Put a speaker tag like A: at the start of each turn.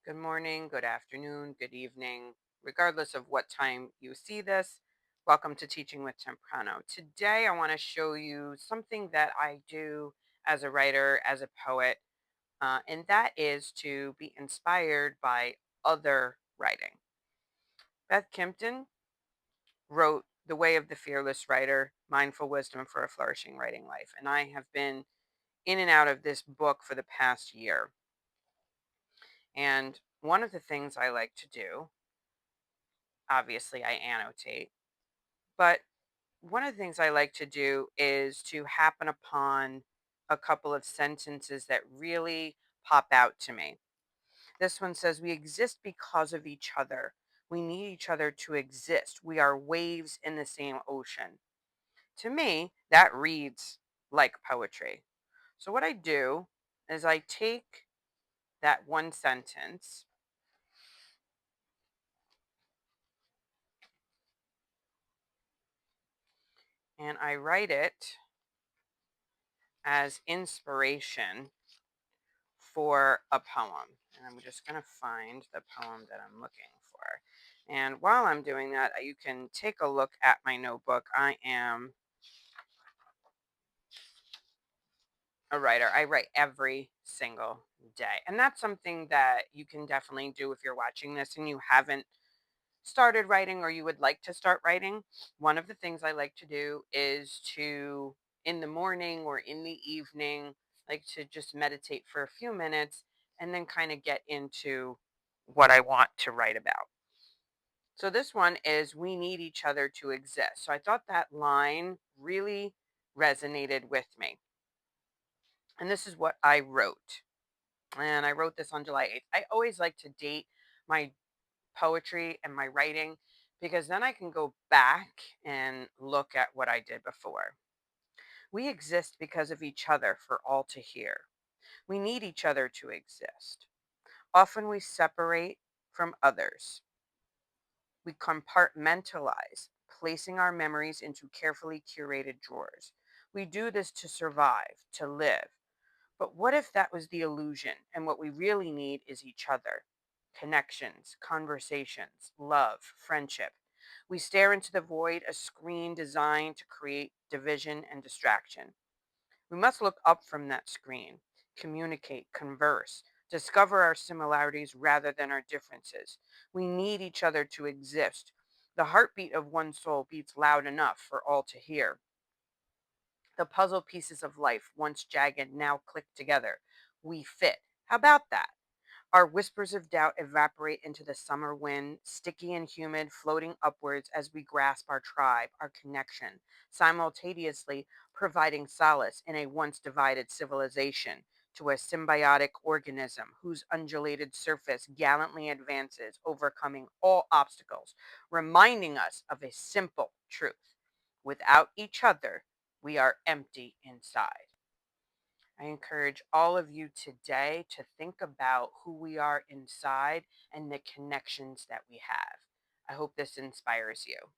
A: Good morning, good afternoon, good evening, regardless of what time you see this. Welcome to Teaching with Temprano. Today, I want to show you something that I do as a writer, as a poet, and that is to be inspired by other writing. Beth Kimpton wrote The Way of the Fearless Writer, Mindful Wisdom for a Flourishing Writing Life. And I have been in and out of this book for the past year. And one of the things I like to do, obviously, I annotate. But one of the things I like to do is to happen upon a couple of sentences that really pop out to me. This one says, "We exist because of each other. We need each other to exist. We are waves in the same ocean." To me, that reads like poetry. So, what I do is I take that one sentence and I write it as inspiration for a poem. And I'm just going to find the poem that I'm looking for. And while I'm doing that, you can take a look at my notebook. I am a writer. I write every single day. And that's something that you can definitely do if you're watching this and you haven't started writing or you would like to start writing. One of the things I like to do is to, in the morning or in the evening, like to just meditate for a few minutes and then kind of get into what I want to write about. So this one is, "We need each other to exist." So I thought that line really resonated with me. And this is what I wrote. And I wrote this on July 8th. I always like to date my poetry and my writing because then I can go back and look at what I did before. "We exist because of each other for all to hear. We need each other to exist. Often we separate from others. We compartmentalize, placing our memories into carefully curated drawers. We do this to survive, to live. But what if that was the illusion and what we really need is each other? Connections, conversations, love, friendship. We stare into the void, a screen designed to create division and distraction. We must look up from that screen, communicate, converse, discover our similarities rather than our differences. We need each other to exist. The heartbeat of one soul beats loud enough for all to hear. The puzzle pieces of life, once jagged, now click together. We fit. How about that? Our whispers of doubt evaporate into the summer wind, sticky and humid, floating upwards as we grasp our tribe, our connection, simultaneously providing solace in a once divided civilization to a symbiotic organism whose undulated surface gallantly advances, overcoming all obstacles, reminding us of a simple truth. Without each other, we are empty inside. I encourage all of you today to think about who we are inside and the connections that we have. I hope this inspires you.